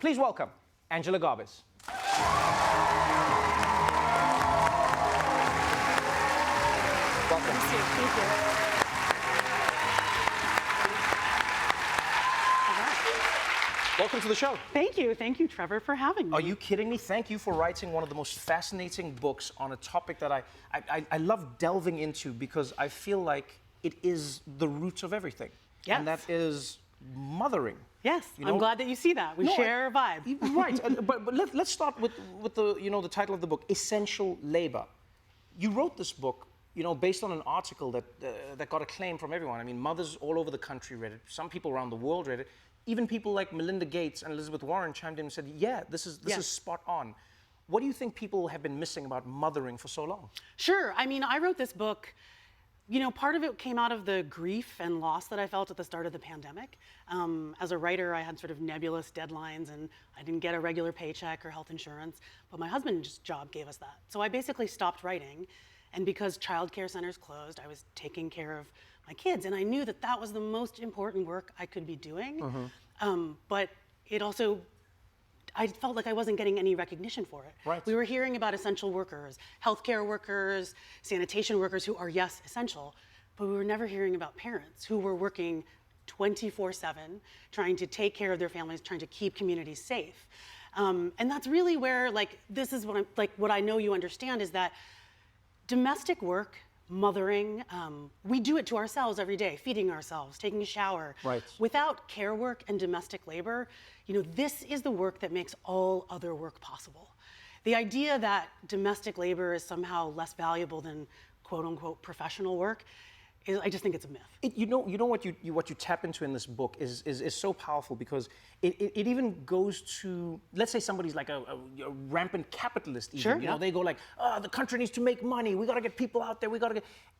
Please welcome Angela Garbes. Welcome. Thank you. Welcome to the show. Thank you. Thank you, Trevor, for having me. Are you kidding me? Thank you for writing one of the most fascinating books on a topic that I love delving into because I feel like it is the root of everything. Yes. And that is mothering. Yes, You know? I'm glad that you see that. We share a vibe. Right, but let's start with the the title of the book, Essential Labor. You wrote this book, based on an article that got acclaim from everyone. I mean, mothers all over the country read it. Some people around the world read it. Even people like Melinda Gates and Elizabeth Warren chimed in and said, "Yeah, this is spot on." What do you think people have been missing about mothering for so long? Sure. I mean, I wrote this book. Part of it came out of the grief and loss that I felt at the start of the pandemic. As a writer, I had sort of nebulous deadlines and I didn't get a regular paycheck or health insurance, but my husband's job gave us that. So I basically stopped writing, and because childcare centers closed, I was taking care of my kids, and I knew that that was the most important work I could be doing. But it also, I felt like I wasn't getting any recognition for it. Right. We were hearing about essential workers, healthcare workers, sanitation workers who are, yes, essential, but we were never hearing about parents who were working 24/7, trying to take care of their families, trying to keep communities safe. And that's really where, this is what I know you understand is that domestic work, mothering, we do it to ourselves every day, feeding ourselves, taking a shower. Right. Without care work and domestic labor, this is the work that makes all other work possible. The idea that domestic labor is somehow less valuable than quote unquote professional work I just think it's a myth. What you tap into in this book is so powerful because it even goes to, let's say somebody's like a rampant capitalist even. Sure, yeah. They go like, the country needs to make money, we gotta get people out there,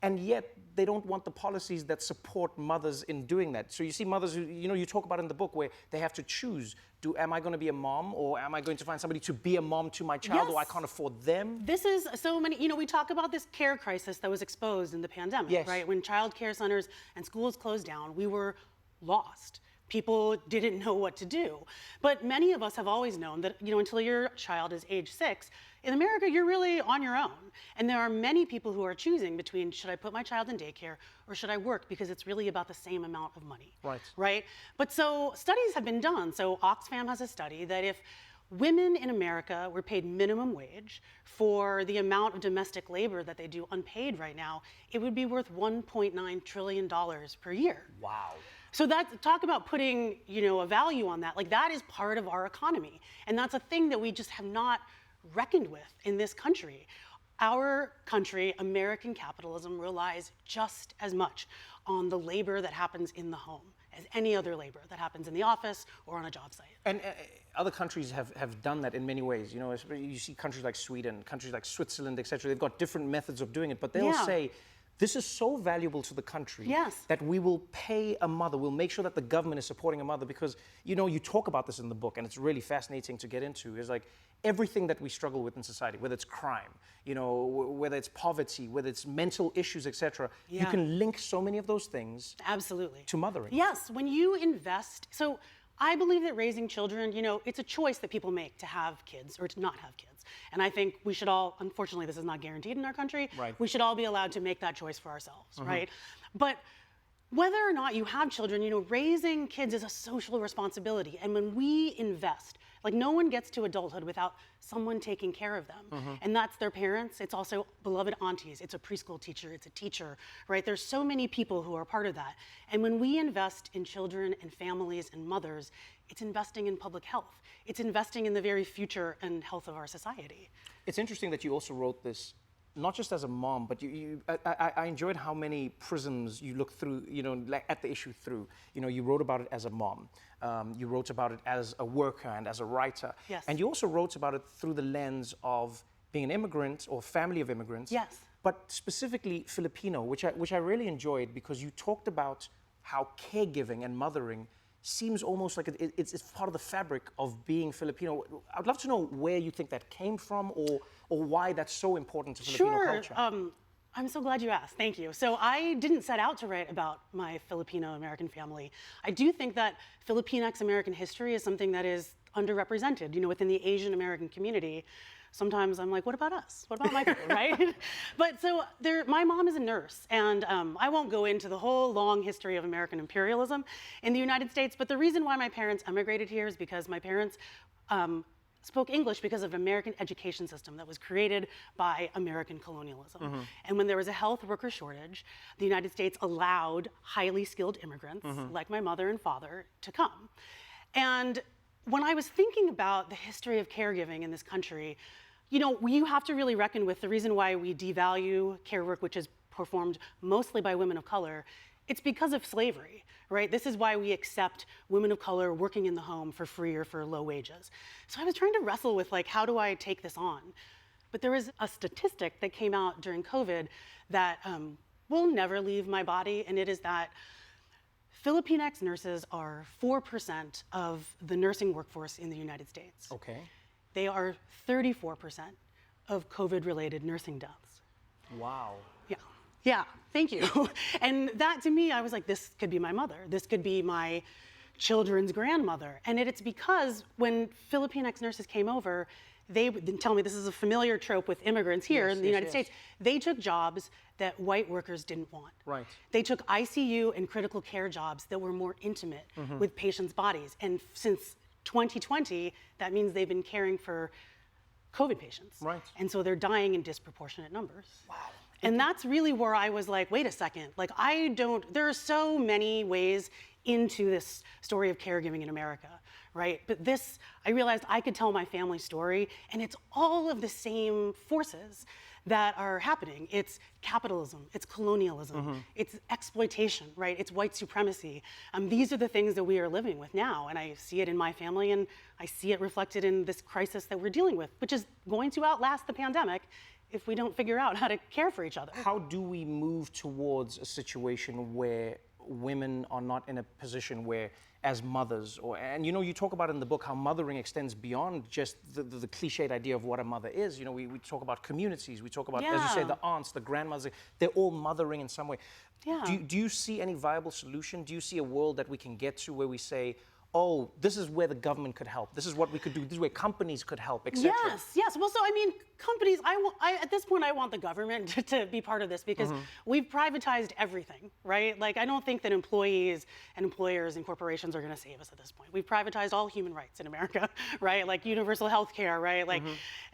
and yet they don't want the policies that support mothers in doing that. So you see mothers who, you talk about in the book where they have to choose, am I gonna be a mom or am I going to find somebody to be a mom to my child Yes. or I can't afford them? This is so many, we talk about this care crisis that was exposed in the pandemic, Yes. right? When child care centers and schools closed down, we were lost. People didn't know what to do. But many of us have always known that, until your child is age 6, in America, you're really on your own. And there are many people who are choosing between, should I put my child in daycare or should I work? Because it's really about the same amount of money. Right. Right? But so studies have been done. So Oxfam has a study that if women in America were paid minimum wage for the amount of domestic labor that they do unpaid right now, it would be worth $1.9 trillion per year. Wow. So talk about putting, a value on that. That is part of our economy. And that's a thing that we just have not reckoned with in this country. Our country, American capitalism, relies just as much on the labor that happens in the home as any other labor that happens in the office or on a job site. And other countries have done that in many ways. You see countries like Sweden, countries like Switzerland, etc. They've got different methods of doing it, but they'll say, this is so valuable to the country Yes. that we will pay a mother. We'll make sure that the government is supporting a mother because, you talk about this in the book and it's really fascinating to get into is like everything that we struggle with in society, whether it's crime, whether it's poverty, whether it's mental issues, etc. You can link so many of those things Absolutely. to mothering. Yes, when you invest, so I believe that raising children, it's a choice that people make to have kids or to not have kids. And I think we should all, unfortunately, this is not guaranteed in our country. Right. We should all be allowed to make that choice for ourselves, right? But whether or not you have children, raising kids is a social responsibility. And when we invest, no one gets to adulthood without someone taking care of them. And that's their parents. It's also beloved aunties. It's a preschool teacher. It's a teacher, right? There's so many people who are part of that. And when we invest in children and families and mothers, it's investing in public health. It's investing in the very future and health of our society. It's interesting that you also wrote this, not just as a mom, but I enjoyed how many prisms you look through, at the issue through. You wrote about it as a mom. You wrote about it as a worker and as a writer. Yes. And you also wrote about it through the lens of being an immigrant or family of immigrants. Yes. But specifically Filipino, which I really enjoyed because you talked about how caregiving and mothering seems almost like it's part of the fabric of being Filipino. I'd love to know where you think that came from or why that's so important to Filipino culture. I'm so glad you asked. Thank you. So I didn't set out to write about my Filipino-American family. I do think that Filipinx American history is something that is underrepresented, within the Asian American community. Sometimes I'm like, what about us? What about my people, right? But so my mom is a nurse, and I won't go into the whole long history of American imperialism in the United States, but the reason why my parents emigrated here is because my parents spoke English because of American education system that was created by American colonialism. And when there was a health worker shortage, the United States allowed highly skilled immigrants like my mother and father to come. And when I was thinking about the history of caregiving in this country, you have to really reckon with the reason why we devalue care work, which is performed mostly by women of color. It's because of slavery, right? This is why we accept women of color working in the home for free or for low wages. So I was trying to wrestle with how do I take this on? But there was a statistic that came out during COVID that will never leave my body, and it is that Filipinx nurses are 4% of the nursing workforce in the United States. Okay. They are 34% of COVID-related nursing deaths. Wow. Yeah, thank you. And that to me, I was like, this could be my mother. This could be my children's grandmother. And it's because when Filipinx nurses came over, they tell me this is a familiar trope with immigrants here in the United States. They took jobs that white workers didn't want. Right. They took ICU and critical care jobs that were more intimate with patients' bodies. And since 2020, that means they've been caring for COVID patients. Right. And so they're dying in disproportionate numbers. Wow. And that's really where I was like, wait a second, there are so many ways into this story of caregiving in America, right? But I realized I could tell my family story, and it's all of the same forces that are happening. It's capitalism, it's colonialism, it's exploitation, right? It's white supremacy. These are the things that we are living with now, and I see it in my family, and I see it reflected in this crisis that we're dealing with, which is going to outlast the pandemic if we don't figure out how to care for each other. How do we move towards a situation where women are not in a position where, as mothers, and you talk about in the book how mothering extends beyond just the cliched idea of what a mother is. We talk about communities, we talk about, as you say, the aunts, the grandmothers, they're all mothering in some way. Yeah. Do you see any viable solution? Do you see a world that we can get to where we say, oh, this is where the government could help. This is what we could do. This is where companies could help, etc. Yes. Well, so companies. At this point, I want the government to be part of this because we've privatized everything, right? I don't think that employees and employers and corporations are going to save us at this point. We've privatized all human rights in America, right? Universal health care, right?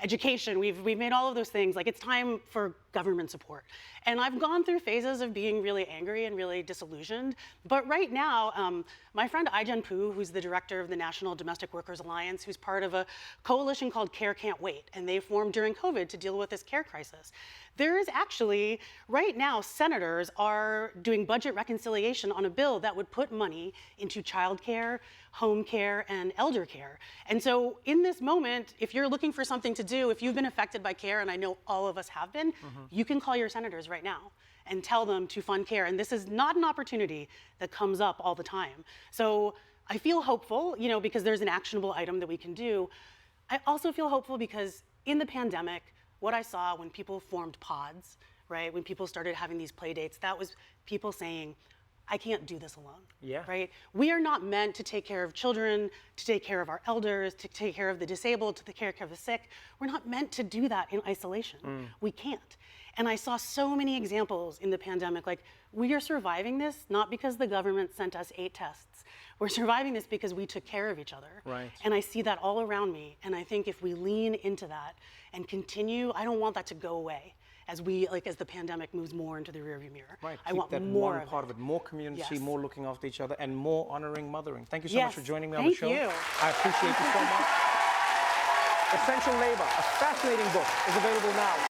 Education. We've made all of those things. It's time for government support. And I've gone through phases of being really angry and really disillusioned. But right now, my friend Ai-jen Poo, who's the director of the National Domestic Workers Alliance, who's part of a coalition called Care Can't Wait, and they formed during COVID to deal with this care crisis. There is actually, right now, senators are doing budget reconciliation on a bill that would put money into childcare, home care, and elder care. And so in this moment, if you're looking for something to do, if you've been affected by care, and I know all of us have been, you can call your senators right now and tell them to fund care. And this is not an opportunity that comes up all the time. So I feel hopeful, because there's an actionable item that we can do. I also feel hopeful because in the pandemic, what I saw when people formed pods, right? When people started having these play dates, that was people saying, I can't do this alone, right? We are not meant to take care of children, to take care of our elders, to take care of the disabled, to take care of the sick. We're not meant to do that in isolation. We can't. And I saw so many examples in the pandemic, we are surviving this not because the government sent us 8 tests. We're surviving this because we took care of each other. Right. And I see that all around me. And I think if we lean into that and continue, I don't want that to go away as the pandemic moves more into the rearview mirror. Right. I Keep want that more one part of it, more community, Yes. more looking after each other, and more honoring mothering. Thank you so Yes. much for joining me on the show. Thank you. I appreciate you so much. Essential Labor, a fascinating book, is available now